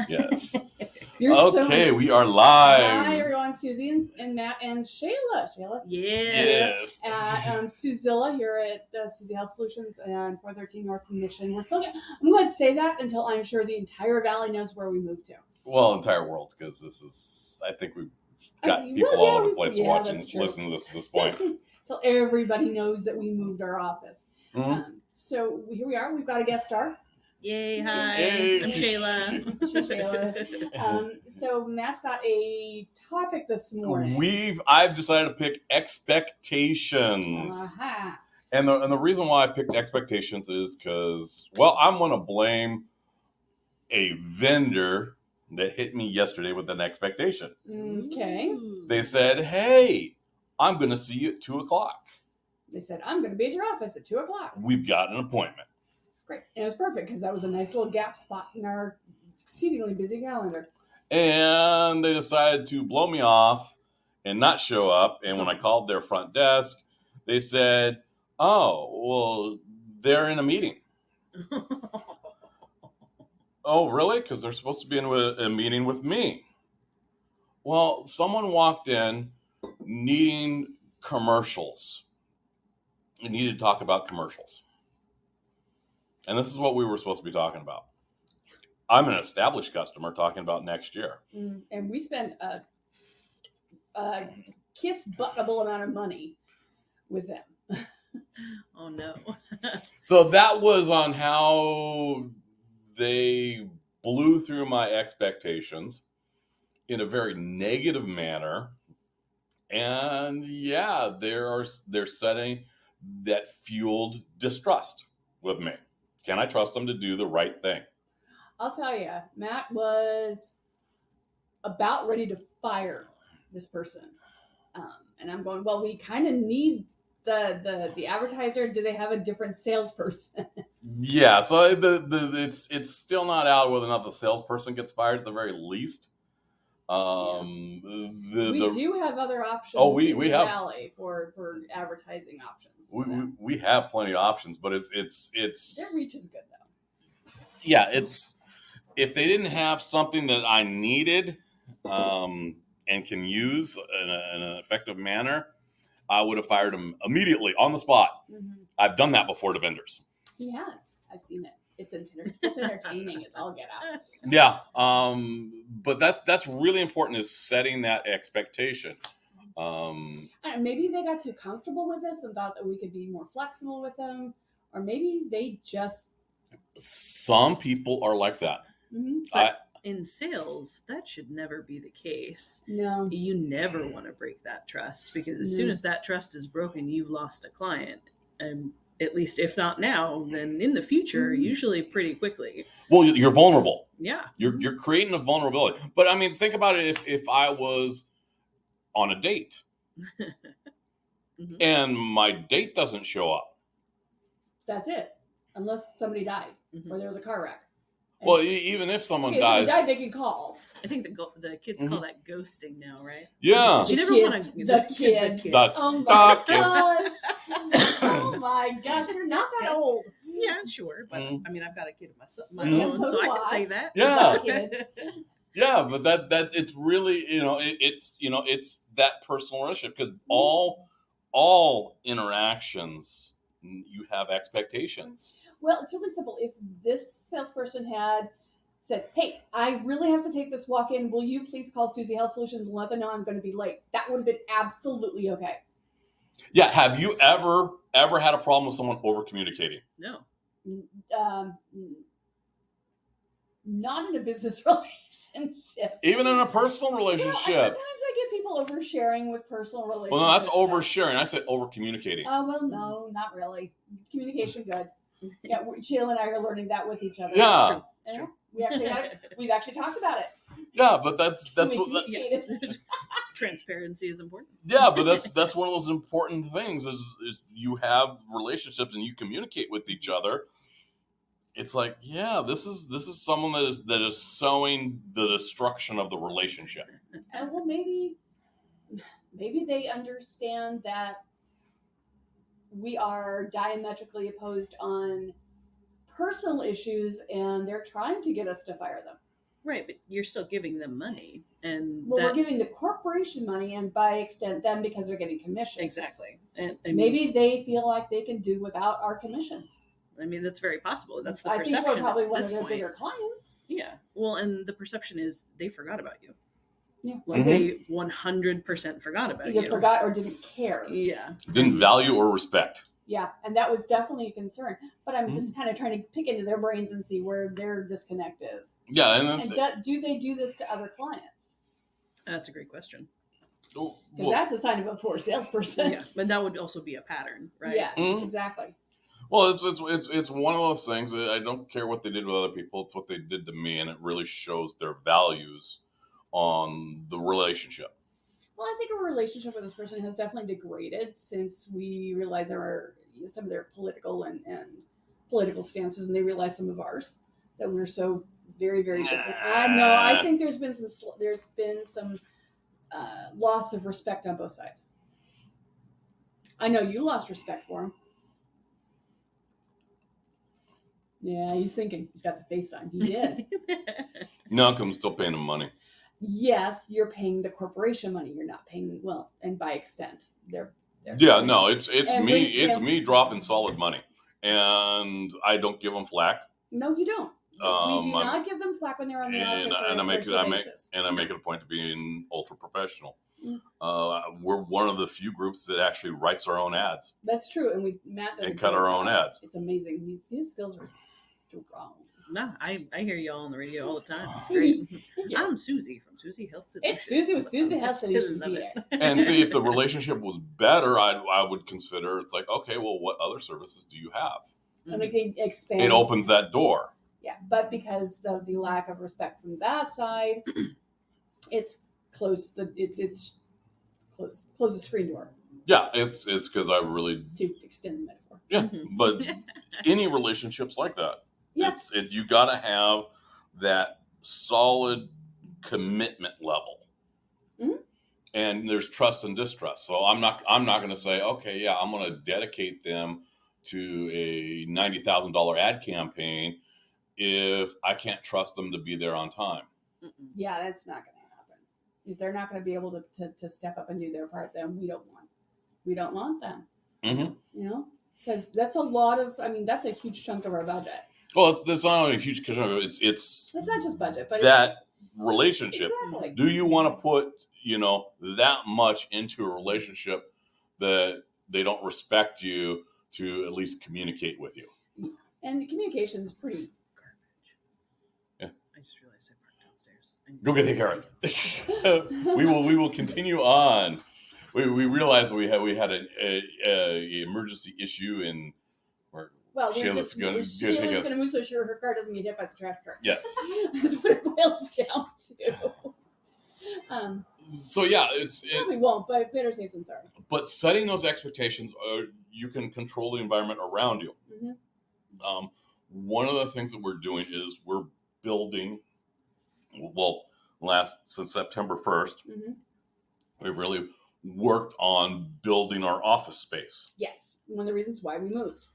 Yes. Okay, we are live. Hi, everyone. Suzie and Matt and Shayla. Yes. Suzilla here at Suzie Health Solutions and 413 North Mission. I'm going to say that until I'm sure the entire valley knows where we moved to. Well, entire world, because I think we've got people all over the place watching, listening to this at this point. Until everybody knows that we moved our office. Mm-hmm. So here we are. We've got a guest star. Yay, hi. Hey. I'm Shayla. Shayla. So Matt's got a topic this morning. I've decided to pick expectations. Uh-huh. And the reason why I picked expectations is because, well, I'm going to blame a vendor that hit me yesterday with an expectation. Okay. They said, hey, I'm going to see you at 2:00. They said, I'm going to be at your office at 2:00. We've got an appointment. Great. And it was perfect because that was a nice little gap spot in our exceedingly busy calendar. And they decided to blow me off and not show up. And when I called their front desk, they said, oh, well, they're in a meeting. Oh, really? Because they're supposed to be in a meeting with me. Well, someone walked in needing commercials. They needed to talk about commercials. And this is what we were supposed to be talking about. I'm an established customer talking about next year. And we spent a kiss-buttable amount of money with them. Oh, no. So that was on how they blew through my expectations in a very negative manner. And yeah, they're setting that fueled distrust with me. Can I trust them to do the right thing? I'll tell you, Matt was about ready to fire this person. And I'm going, well, we kind of need the advertiser. Do they have a different salesperson? Yeah, so it's still not out whether or not the salesperson gets fired at the very least. We do have other options in the valley for advertising options. We have plenty of options, but it's their reach is good though. Yeah, it's if they didn't have something that I needed and can use in an effective manner, I would have fired them immediately on the spot. Mm-hmm. I've done that before to vendors. He has. I've seen it. It's entertaining as all get out. Yeah, but that's really important, is setting that expectation. Maybe they got too comfortable with us and thought that we could be more flexible with them, or maybe they just. Some people are like that. Mm-hmm. But in sales, that should never be the case. No, you never want to break that trust, because as soon as that trust is broken, you've lost a client. And at least if not now, then in the future, usually pretty quickly. Well, you're vulnerable. Yeah. You're creating a vulnerability. But I mean, think about it. If I was on a date and my date doesn't show up. That's it. Unless somebody died or there was a car wreck. And well, even if someone dies. If somebody died, they can call. I think the kids call that ghosting now, right? Yeah. The kids. Oh my gosh. Oh my gosh, you're not that old. Yeah, sure. But I mean, I've got a kid of my own, so I can say that. Yeah. Yeah, but that it's really, it's that personal relationship, because all interactions, you have expectations. Well, it's really simple. If this salesperson had said, hey, I really have to take this walk in. Will you please call Suzie Health Solutions and let them know I'm going to be late? That would have been absolutely okay. Yeah. Have you ever had a problem with someone over communicating? No. Not in a business relationship. Even in a personal relationship. Sometimes I get people oversharing with personal relationships. Well, no, that's oversharing. I said over communicating. Oh, well, no, not really. Communication, good. Yeah, Shayla and I are learning that with each other. Yeah. It's true. We've actually talked about it. Yeah, but that's transparency is important. Yeah, but that's one of those important things is you have relationships and you communicate with each other. It's like, yeah, this is someone that is sowing the destruction of the relationship. And well, maybe they understand that we are diametrically opposed on personal issues, and they're trying to get us to fire them. Right, but you're still giving them money, and Well, we're giving the corporation money, and by extent, them because they're getting commissions. exactly, and Maybe they feel like they can do without our commission. I mean, that's very possible. That's the I perception. think we're probably at one this of their point. bigger clients. Yeah. Well, and the perception is they forgot about you. Yeah. Like they 100% forgot about you. Either forgot or didn't care. Yeah. Didn't value or respect. Yeah, and that was definitely a concern. But I'm just kind of trying to pick into their brains and see where their disconnect is. Yeah, and that's do they do this to other clients? That's a great question. Because that's a sign of a poor salesperson. Yeah, but that would also be a pattern, right? Yes, exactly. Well, it's one of those things that I don't care what they did with other people. It's what they did to me, and it really shows their values on the relationship. Well, I think our relationship with this person has definitely degraded since we realize some of their political and political stances, and they realize some of ours, that we're so very, very different. No, I think there's been some loss of respect on both sides. I know you lost respect for him. Yeah, he's thinking. He's got the face on. He did. No, I'm still paying them money. Yes, you're paying the corporation money. You're not paying, well, and by extent, they're Yeah, no, it's Every- me. It's me dropping solid money, and I don't give them flack. No, you don't. We do I'm- not give them flack when they're on the and office or I on a make personal it basis. I make it a point to be ultra professional. Mm. We're one of the few groups that actually writes our own ads That's true, and Matt does and a cut great our own job. ads. It's amazing. His skills are strong. No, I hear y'all on the radio all the time. It's great. Yeah. I'm Suzie from Suzie Health Solutions. It's Suzie with Suzie Health Solutions Love here. it. And see, if the relationship was better, I would consider it's like, okay, well, what other services do you have? And we can expand. It opens that door. Yeah, but because of the lack of respect from that side, it's closed the screen door Yeah, it's because I really to extend the metaphor. yeah. But any relationships like that, Yeah. You got to have that solid commitment level. Mhm. And there's trust and distrust. So I'm not going to say, okay, yeah, I'm going to dedicate them to a $90,000 ad campaign if I can't trust them to be there on time. Yeah, that's not going to happen. If they're not going to be able to step up and do their part, then we don't want them. Mm-hmm. You know, because that's a lot of. I mean, that's a huge chunk of our budget. Well, it's not a huge concern. It's not just budget, but that relationship. Exactly. Do you want to put that much into a relationship that they don't respect you to at least communicate with you? And communication is pretty Garbage. Yeah. I just realized I parked downstairs. Go get take care of it. we will continue on. We realized we had an emergency issue in where Shayla's going to move so sure her car doesn't get hit by the trash truck. Yes. That's what it boils down to. So yeah, Probably won't, but better safe than sorry. But setting those expectations, you can control the environment around you. Mm-hmm. One of the things that we're doing is we're building. Since September 1st, Mm-hmm. we've really worked on building our office space. Yes, one of the reasons why we moved.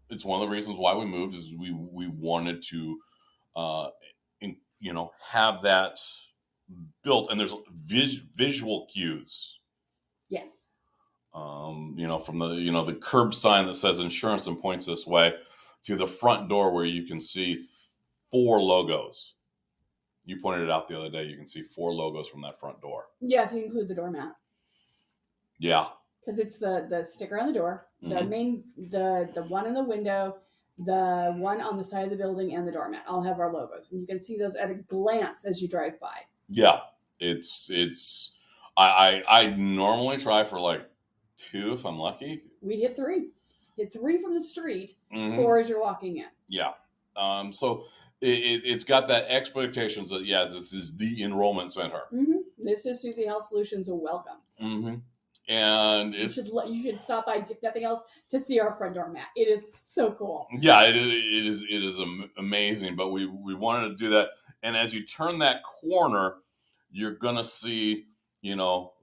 It's one of the reasons why we moved is we wanted to, have that built, and there's visual cues. Yes. From the curb sign that says insurance and points this way to the front door where you can see 4 logos. You pointed it out the other day. You can see 4 logos from that front door. Yeah, if you include the doormat. Yeah. Because it's the sticker on the door, the Mhm. main, the one in the window, the one on the side of the building, and the doormat all have our logos, and you can see those at a glance as you drive by. Yeah. I normally try for like 2 if I'm lucky. We hit 3. Hit 3 from the street, Mhm. 4 as you're walking in. Yeah. So it's got that expectations that, yeah, this is the enrollment center. Mm-hmm. This is Suzie Health Solutions. A welcome. Mm-hmm. And You should stop by, if nothing else, to see our front door mat. It is so cool. yeah, it is amazing. But we wanted to do that. And as you turn that corner, you're going to see,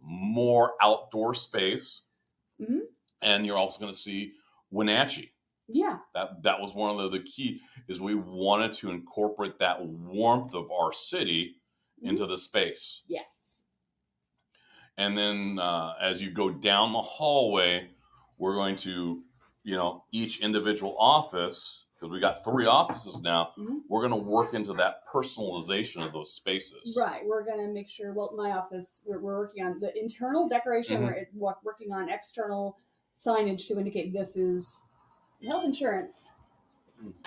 more outdoor space. Mm-hmm. And you're also going to see Wenatchee. Yeah. That was one of the key, is we wanted to incorporate that warmth of our city into the space. Yes. And then as you go down the hallway, we're going to, each individual office, because we got 3 offices now, we're going to work into that personalization of those spaces. Right. We're going to make sure, my office, we're working on the internal decoration. We're working on external signage to indicate this is health insurance.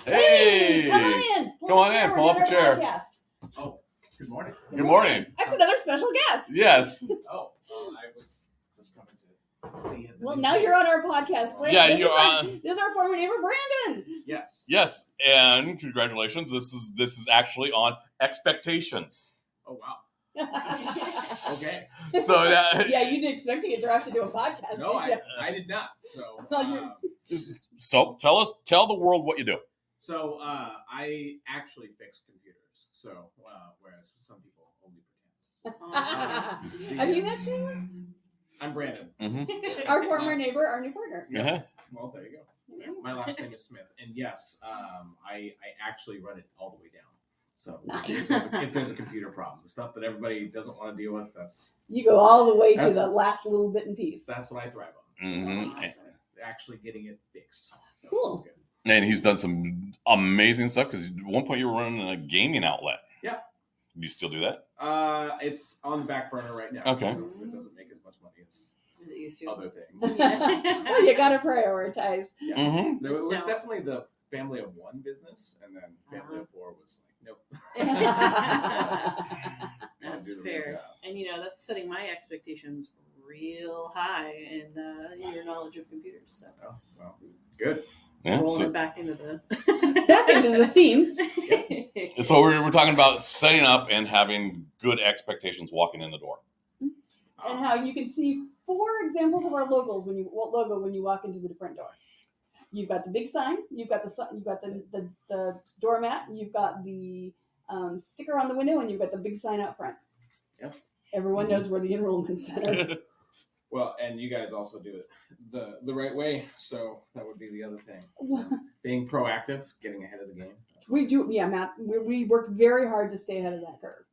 Hey! Come on in. Pull up a chair. Podcast. Oh, good morning. Good morning. That's another special guest. Yes. Oh, I was just coming to see you. Well, now you're on our podcast. Brandon. Yeah, This you're is our- on. This is our former neighbor, Brandon. Yes. Yes, and congratulations. This is actually on Expectations. Oh, wow. Okay. Okay. So that Yeah, you didn't expect to get drafted to do a podcast. No, did I did not. So, Well, so tell the world what you do. so I actually fix computers. So, whereas some people only pretend. Have you met Shayla? I'm Brandon. Mm-hmm. Our former neighbor, our new partner. Uh-huh. Well, there you go. My last name is Smith, and yes, I actually run it all the way down. So Nice. if there's a computer problem, the stuff that everybody doesn't want to deal with, You go all the way to That's- the last little bit and piece. that's what I thrive on. Mhm. Nice. Actually getting it fixed. So Cool. it's good. And he's done some amazing stuff, because at one point you were running a gaming outlet. Yeah. Do you still do that? It's on the back burner right now. Okay. So it doesn't make as much money as other things. Well, you got to prioritize. Yeah. Mm-hmm. There was No. definitely the family of 1 business, and then family of 4 was like, nope. That's Do the fair. real job. And that's setting my expectations real high in your knowledge of computers. So Oh, well, good. Yeah. rolling it back into the Back into the theme. So we're talking about setting up and having good expectations walking in the door. And how you can see 4 examples of our logos when you walk into the front door. You've got the big sign, you've got the doormat, you've got the sticker on the window, and you've got the big sign out front. Yep. Everyone knows where the enrollment center. Well, and you guys also do it the right way, so that would be the other thing. Being proactive, getting ahead of the game. We do, yeah, Matt. We work very hard to stay ahead of that curve.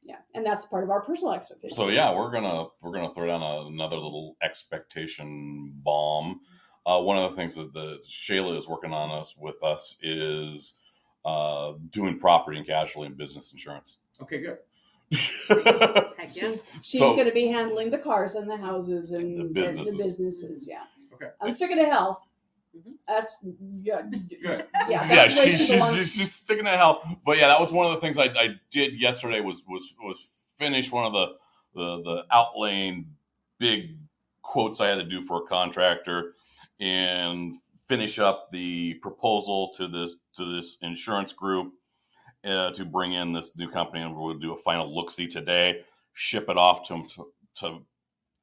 Yeah, and that's part of our personal expectations. So yeah, we're gonna throw down another little expectation bomb. One of the things that Shayla is working on with us is doing property and casualty and business insurance. Okay, good. Heck yeah. She's So- going to be handling the cars and the houses and The businesses. The businesses, yeah. Okay. I'm sticking to health. Mhm. That's yeah. Good. Yeah, Yeah, that's the way she belongs. she's sticking to hell. But yeah, that was one of the things I did yesterday was finish one of the outlaying big quotes I had to do for a contractor, and finish up the proposal to this insurance group to bring in this new company, and we'll do a final look-see today, ship it off to them to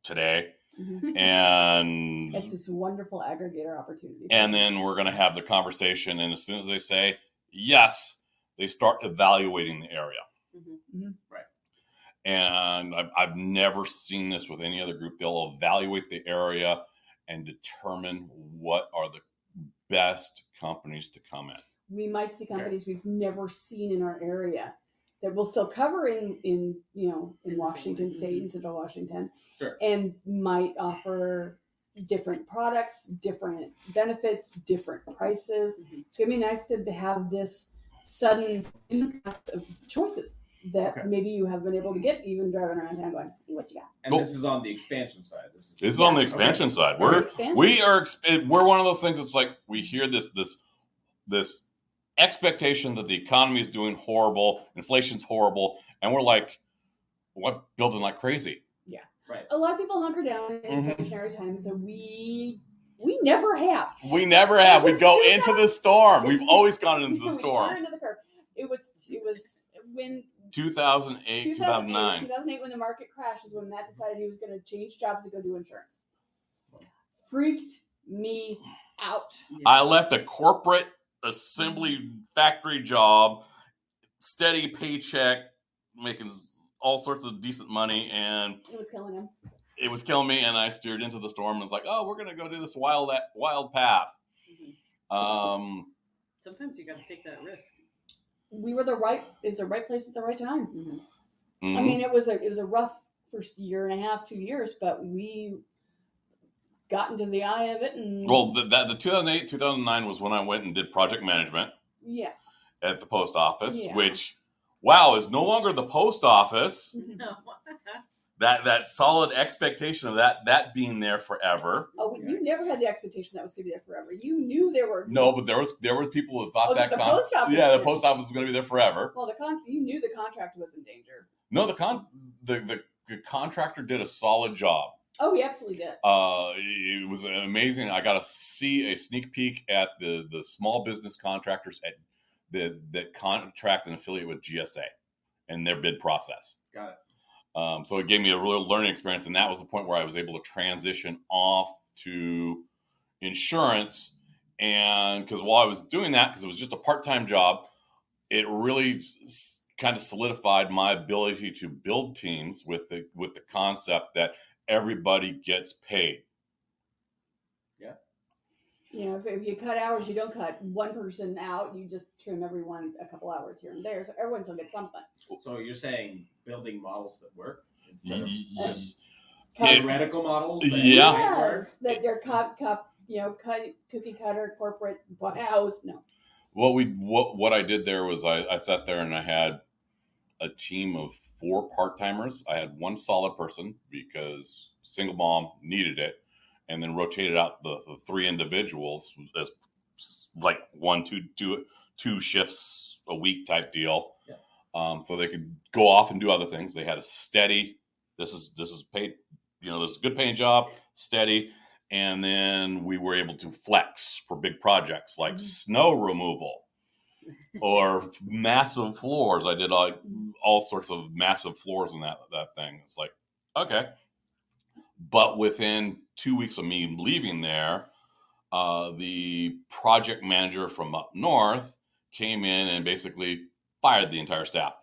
today, Mhm. and It's this wonderful aggregator opportunity. and then we're going to have the conversation, and as soon as they say yes, they start evaluating the area. Mhm. Right. And I've never seen this with any other group. They'll evaluate the area and determine what are the best companies to come in. We might see companies we've never seen in our area that we'll still cover in Washington State and Central Washington, Sure. and might offer different products, different benefits, different prices. Mhm. It's gonna be nice to have this sudden impact of choices that Okay. maybe you have been able to get even driving around town going, hey, what you got? And Cool. this is on the expansion side. This This is on the Yeah. expansion side. Expansion. We're one of those things that's like we hear this expectation that the economy is doing horrible, inflation's horrible, and we're like, what, building like crazy. Right. A lot of people hunker down in Mhm. inflationary times, and we never have. We never have. We It was go 2000 into the storm. We've always gone into the We steer storm. into the curve. It was when 2008, 2009. 2008 when the market crashed is when Matt decided he was going to change jobs and go do insurance. Freaked me out. I left a corporate assembly factory job, steady paycheck, making all sorts of decent money, and It was killing him. it was killing me. And I steered into the storm and was like, "Oh, we're gonna go do this wild path." Mhm. Sometimes you got to take that risk. We were the right place at the right time. Mm-hmm. I mean, it was a rough first year and a half, 2 years, but we got into the eye of it. And well, the 2008, 2009 was when I went and did project management. Yeah. At the post office, Yeah. which, wow, is no longer the post office. No. that solid expectation of that being there forever. Oh, you never had the expectation that was going to be there forever. You knew there were no, but there was people who thought the post office. Yeah, the post office was going to be there forever. Well, you knew the contract was in danger. No, the contractor did a solid job. Oh, he absolutely did. It was amazing. I got to see a sneak peek at the small business contractors that contract and affiliate with GSA and their bid process. Got it. So it gave me a real learning experience, and that was the point where I was able to transition off to insurance. And because while I was doing that, because it was just a part-time job, it really kind of solidified my ability to build teams with the concept that everybody gets paid. Yeah. You know, if you cut hours, you don't cut one person out. You just trim everyone a couple hours here and there, so everyone's gonna get something. So you're saying building models that work instead of Yes. theoretical models? That Yeah. work? Yes, that your cookie cutter corporate house. No. What I did there was I sat there and I had a team of 4 part-timers. I had one solid person because single mom needed it, and then rotated out the 3 individuals as like 2 shifts a week type deal. Yeah. So they could go off and do other things. They had a steady, this is paid, this is a good paying job, steady. And then we were able to flex for big projects like snow removal or massive floors. I did all sorts of massive floors in that thing. It's like, okay. But within 2 weeks of me leaving there, the project manager from up north came in and basically fired the entire staff.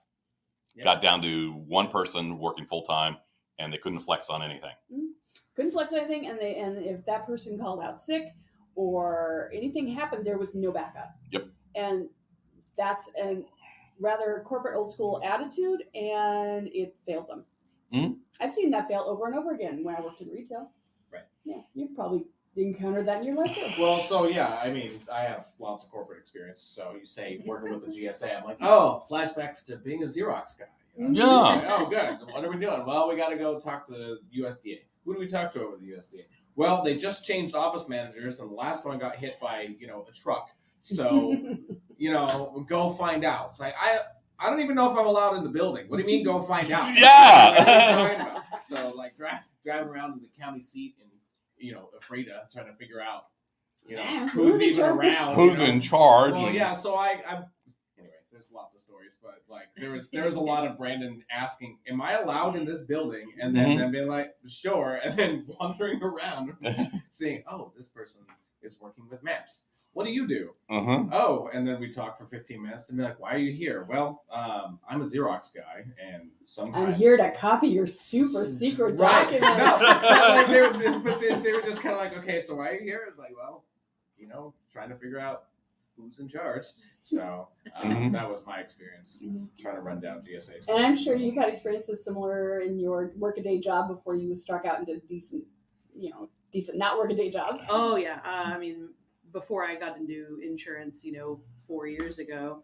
Yeah. Got down to one person working full time, and they couldn't flex on anything. Couldn't flex anything, and if that person called out sick or anything happened, there was no backup. Yep. And that's a rather corporate old school attitude, and it failed them. Mm-hmm. I've seen that fail over and over again when I worked in retail. Right. Yeah, you've probably encountered that in your life too. Well, so yeah, I mean, I have lots of corporate experience. So you say working with the GSA, I'm like, oh, flashbacks to being a Xerox guy. Yeah. Like, oh, good. What are we doing? Well, we got to go talk to USDA. Who do we talk to over the USDA? Well, they just changed office managers, and the last one got hit by a truck. So go find out. It's like I don't even know if I'm allowed in the building. What do you mean, go find out? Yeah. So like driving around to the county seat and afraid of trying to figure out who's even around. Who's in charge? Well, yeah. So I'm anyway. There's lots of stories, but like there was a lot of Brandon asking, "Am I allowed in this building?" And then them being like, "Sure," and then wandering around, saying, "Oh, this person is working with maps. What do you do?" Oh, and then we talk for 15 minutes and be like, "Why are you here?" Well, I'm a Xerox guy, and sometimes I'm here to copy your super secret document. No, like they were just kind of like, "Okay, so why are you here?" It's like, well, trying to figure out who's in charge. So that was my experience trying to run down GSA stuff. And I'm sure you had experiences similar in your workaday job before you struck out into decent not workaday jobs. Oh yeah. I mean, before I got into insurance, 4 years ago,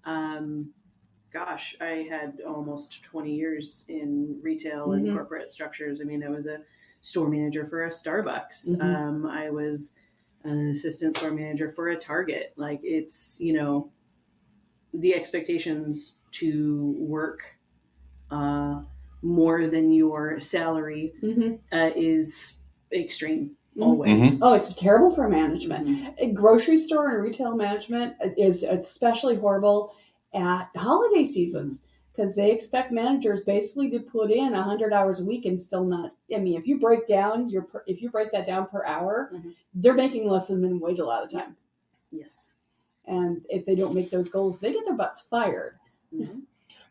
gosh, I had almost 20 years in retail and corporate structures. I mean, I was a store manager for a Starbucks. I was an assistant store manager for a Target. Like it's, the expectations to work more than your salary is extreme. Always. Oh, it's terrible for management. A grocery store and retail management is especially horrible at holiday seasons because they expect managers basically to put in 100 hours a week and still not. I mean, if you break that down per hour, they're making less than minimum wage a lot of the time. Yes. And if they don't make those goals, they get their butts fired.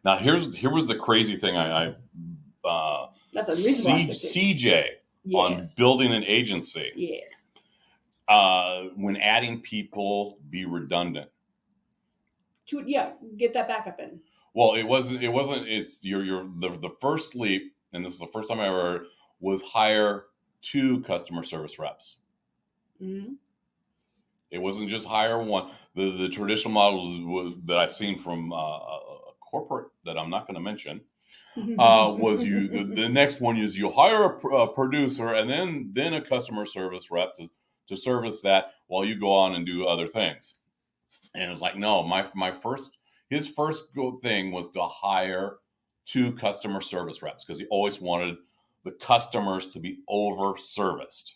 Now here was the crazy thing. That's a reasonable expectation. CJ. On building an agency. Yes. when adding people, be redundant. Get that backup in. Well, it wasn't. It's the first leap, and this is the first time I ever heard, was hire 2 customer service reps. Mm-hmm. It wasn't just hire one. The traditional model was that I've seen from a corporate that I'm not going to mention. Was the next one is you hire a producer and then a customer service rep to service that while you go on and do other things. And it was like, no, his first thing was to hire 2 customer service reps because he always wanted the customers to be over serviced.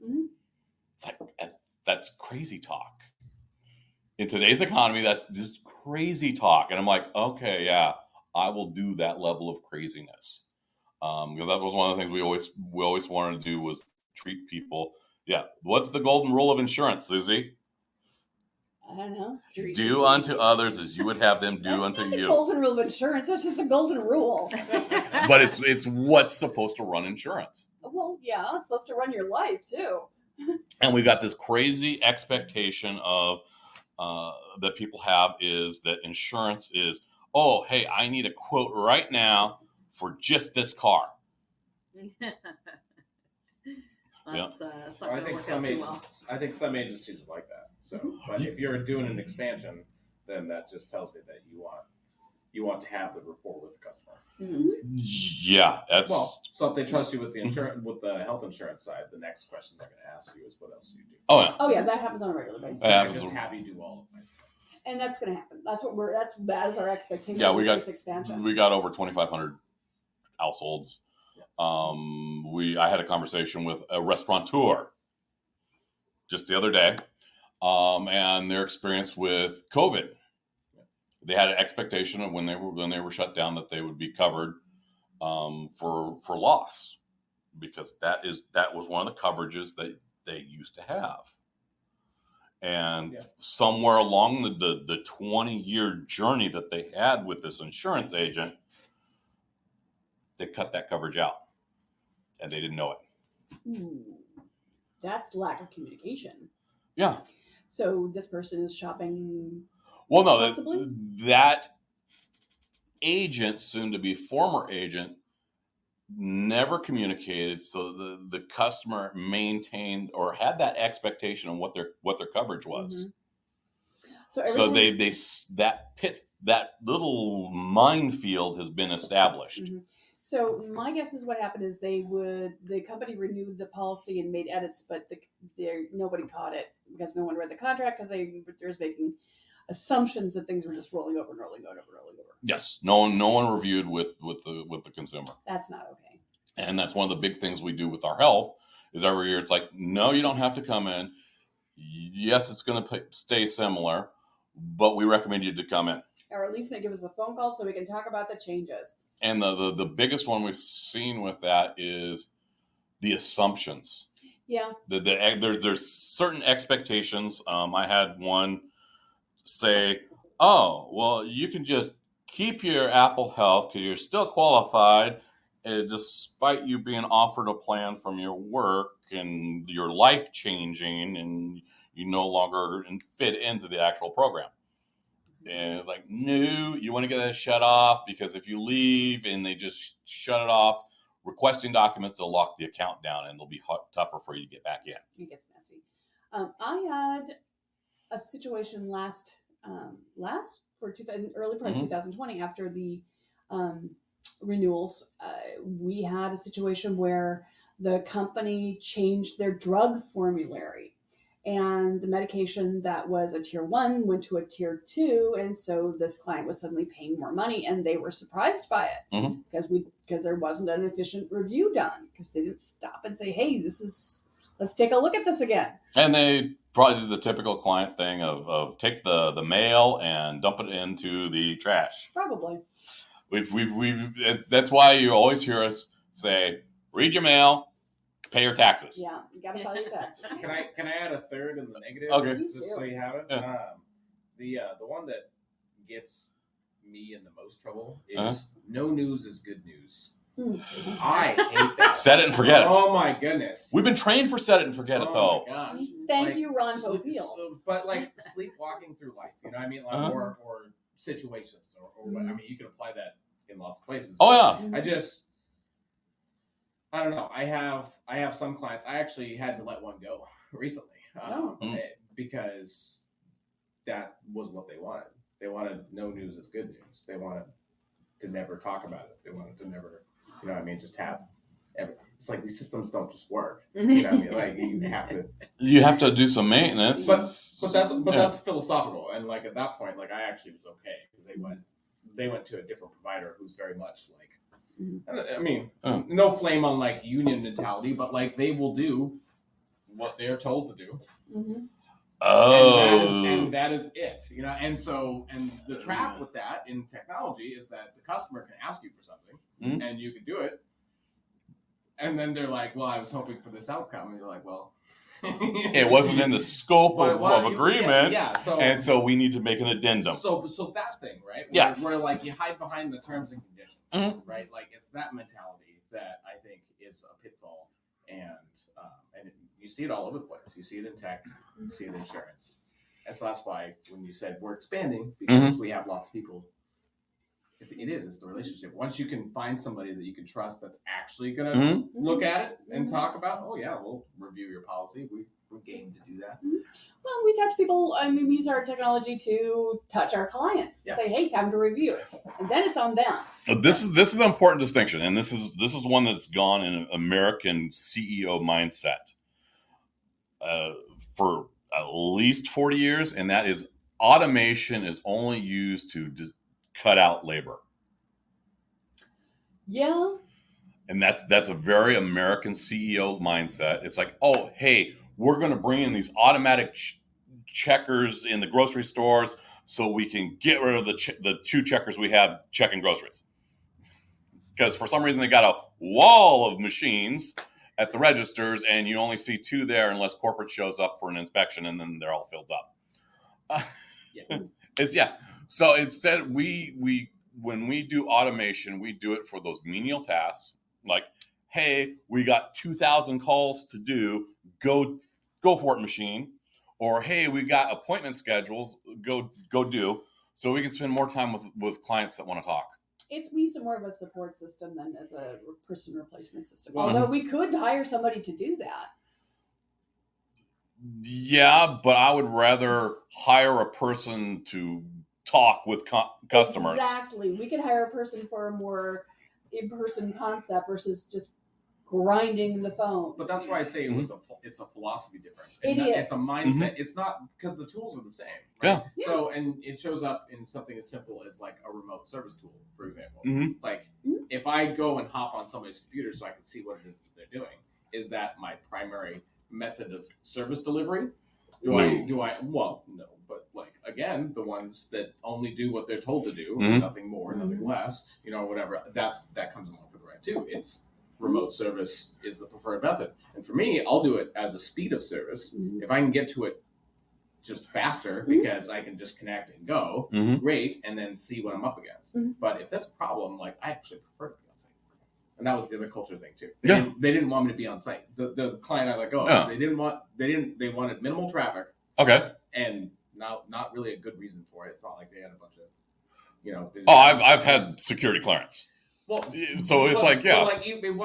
Mm-hmm. It's like, that's crazy talk. In today's economy, that's just crazy talk. And I'm like, okay, yeah, I will do that level of craziness. Because that was one of the things we always wanted to do was treat people. Yeah. What's the golden rule of insurance, Suzie? I don't know. Do unto others as you would have them do That's unto not the you. golden rule of insurance. That's just the golden rule. But it's what's supposed to run insurance. Well, yeah, it's supposed to run your life too. And we got this crazy expectation of that people have is that insurance is, oh, hey, I need a quote right now for just this car. That's not I going to think work some out too well. some agencies are like that. So, but if you're doing an expansion, then that just tells me that you want to have the rapport with the customer. Mm-hmm. Yeah, that's so if they trust you with the insurance, with the health insurance side, the next question they're going to ask you is, "What else do you do?" Oh yeah. Oh yeah, that happens on a regular basis. Yeah. Just have you do all of my stuff. And that's going to happen. That is our expectation. Yeah, we got this expansion. We got over 2,500 households. Yeah. I had a conversation with a restaurateur just the other day, and their experience with COVID. They had an expectation of when they were shut down that they would be covered for loss, because that was one of the coverages that they used to have. And somewhere along the 20-year journey that they had with this insurance agent, they cut that coverage out, and they didn't know it. Ooh, that's lack of communication. Yeah. So this person is shopping. Well, no, possibly? that agent, soon to be former agent, never communicated, so the customer maintained or had that expectation on what their coverage was. Mm-hmm. So that little minefield has been established. Mm-hmm. So my guess is what happened is the company renewed the policy and made edits, but nobody caught it because no one read the contract because they was making assumptions that things were just rolling over and rolling over. Yes, no one reviewed with the consumer. That's not okay. And that's one of the big things we do with our health is every year it's like, no, you don't have to come in. Yes, it's going to stay similar, but we recommend you to come in. Or at least they give us a phone call so we can talk about the changes. And the biggest one we've seen with that is the assumptions. Yeah. There's certain expectations. I had one say, oh, well, you can just keep your Apple Health because you're still qualified, despite you being offered a plan from your work and your life changing and you no longer fit into the actual program. And it's like, no, you want to get that shut off because if you leave and they just shut it off, requesting documents, they'll lock the account down and it'll be tougher for you to get back in. It gets messy. I had a situation early part of 2020 after the renewals. We had a situation where the company changed their drug formulary. And the medication that was a tier 1 went to a tier 2. And so this client was suddenly paying more money and they were surprised by it because there wasn't an efficient review done because they didn't stop and say, hey, let's take a look at this again. And they probably did the typical client thing of take the mail and dump it into the trash. Probably. That's why you always hear us say, read your mail, pay your taxes. Yeah, you got to file your taxes. Can I add a third in the negative? Okay. Just so you have it. Yeah. The one that gets me in the most trouble is no news is good news. I hate that. Set it and forget it. Oh my goodness. We've been trained for set it and forget it, though. Oh my gosh. Thank you, Ron Popeil. But like sleepwalking through life, you know what I mean? Like, or situations, or what, I mean, you can apply that in lots of places. Oh yeah. I don't know. I have some clients. I actually had to let one go recently because that was what they wanted. They wanted no news is good news. They wanted to never talk about it. They wanted to never, you know what I mean, just have everything. It's like these systems don't just work. You know what I mean? Like you have to do some maintenance. But that's philosophical. And like at that point, like I actually was okay because they went to a different provider who's very much like, I mean, no flame on like union mentality, but like they will do what they're told to do. Mm-hmm. Oh, and that is it, you know. And the trap with that in technology is that the customer can ask you for something, and you can do it, and then they're like, "Well, I was hoping for this outcome," and you're like, "Well, it wasn't in the scope of agreement, so we need to make an addendum." So that thing, right? Where like you hide behind the terms and conditions, right? Like it's that mentality that I think is a pitfall, and you see it all over the place. You see it in tech, you see it in insurance. And so that's why when you said we're expanding, because we have lots of people, it's the relationship. Once you can find somebody that you can trust that's actually going to look at it and talk about, oh yeah, we'll review your policy. We're game to do that. Well, we touch people. I mean, we use our technology to touch our clients. Yeah. Say, hey, time to review it, and then it's on them. This is an important distinction, and this is one that's gone in an American CEO mindset for at least 40 years, and that is automation is only used to cut out labor. Yeah. And that's a very American CEO mindset. It's like, oh, hey, we're going to bring in these automatic checkers in the grocery stores so we can get rid of the two checkers we have checking groceries. Because for some reason they got a wall of machines at the registers, and you only see two there unless corporate shows up for an inspection, and then they're all filled up. So instead, when we do automation, we do it for those menial tasks, like, hey, we got 2,000 calls to do, go for it, machine, or hey, we got appointment schedules, go do, so we can spend more time with clients that want to talk. We use it more of a support system than as a person replacement system. Although we could hire somebody to do that. Yeah, but I would rather hire a person to talk with customers. Exactly. We could hire a person for a more in-person concept versus just grinding the phone. But that's why I say it's a philosophy difference. It's a mindset. It's not because the tools are the same. Right? Yeah. So, and it shows up in something as simple as like a remote service tool, for example. Like if I go and hop on somebody's computer so I can see what it is that they're doing, is that my primary method of service delivery? Do I? Well, no. But like again, the ones that only do what they're told to do, nothing more, nothing less, you know, whatever. That comes along for the ride too. It's remote service is the preferred method, and for me, I'll do it as a speed of service. If I can get to it just faster because I can just connect and go, great, and then see what I'm up against. But if that's a problem, like I actually prefer to be on site, and that was the other culture thing too. They didn't want me to be on site. The client I let go, they wanted minimal traffic. Okay, and not really a good reason for it. It's not like they had a bunch of, you know. I've had security clearance. Well, so it's like it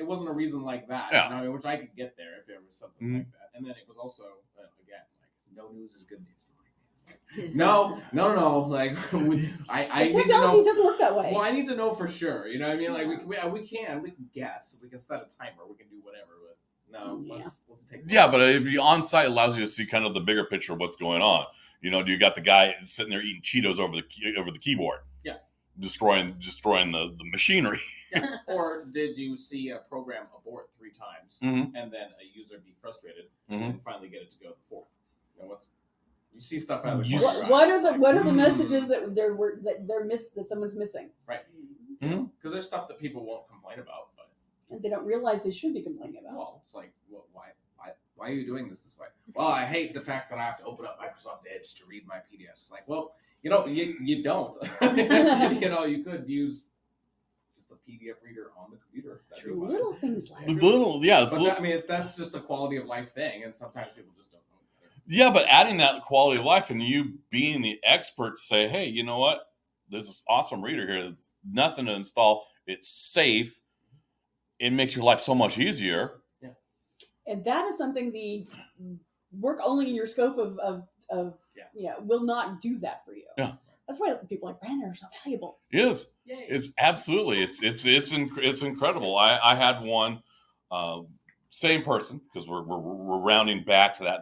wasn't a reason like that. Yeah. You know, I mean, which I could get there if there was something like that. And then it was also again like no news is good news. No. Like I need to know. Technology doesn't work that way. Well, I need to know for sure. You know what I mean? Like we can guess, we can set a timer, we can do whatever. But no, let's take. Yeah, but if you on site allows you to see kind of the bigger picture of what's going on. You know, do you got the guy sitting there eating Cheetos over the keyboard? Yeah. Destroying the machinery. Yeah. Or did you see a program abort 3 times and then a user be frustrated and finally get it to go the 4th? You know, you see stuff out of the what are the messages that someone's missing? Right. Because there's stuff that people won't complain about, but and they don't realize they should be complaining about. Well, it's like, why are you doing this way? Well, I hate the fact that I have to open up Microsoft Edge to read my PDFs. It's like, well, you know, you don't. You know, you could use just a PDF reader on the computer. That'd be True. fine. Little things like But that's just a quality of life thing, and sometimes people just don't know better. Yeah, but adding that quality of life and you being the expert, say, hey, you know what? There's this awesome reader here. It's nothing to install. It's safe. It makes your life so much easier. And that is something the work only in your scope of will not do that for you. Yeah. That's why people like Brandon are so valuable. It is. Yay. It's absolutely. It's incredible. I had one, same person, because we're rounding back to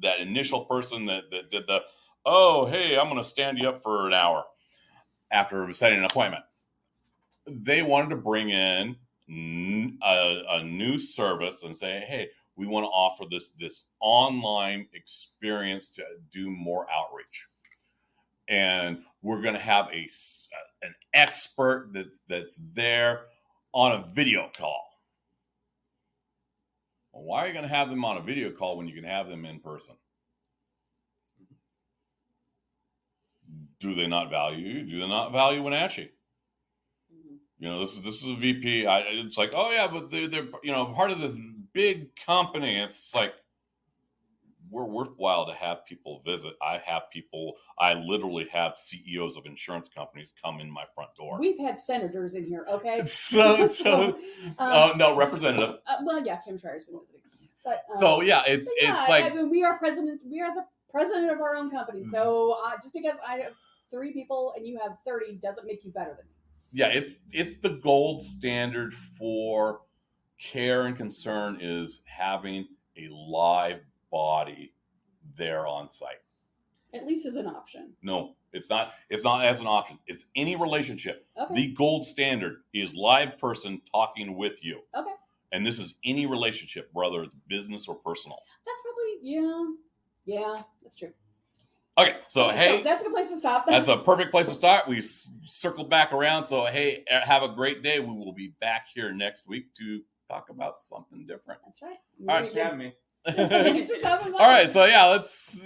that initial person that did the, oh, hey, I'm going to stand you up for an hour after setting an appointment. They wanted to bring in a new service and say, hey, we want to offer this online experience to do more outreach. And we're going to have an expert that's there on a video call. Well, why are you going to have them on a video call when you can have them in person? Do they not value you? Do they not value Wenatchee? You know, this is a VP. It's like, oh yeah, but they're part of this big company. It's like, we're worthwhile to have people visit. I literally have CEOs of insurance companies come in my front door. We've had senators in here, okay? No, representative. Well, yeah, Kim Schreier's been visiting. But, it's like, I mean, we are the president of our own company. So just because I have 3 people and you have 30 doesn't make you better than me. yeah, it's the gold standard for care and concern is having a live body there on site. At least as an option. No, it's not as an option. It's any relationship. Okay. The gold standard is live person talking with you. Okay. And this is any relationship, whether it's business or personal. That's probably, yeah, that's true. Okay, so hey, that's a good place to stop. that's a perfect place to start. We circle back around. So hey, have a great day. We will be back here next week to talk about something different. That's right. All right, Thanks for having me. Thanks for stopping by. All right, so yeah, let's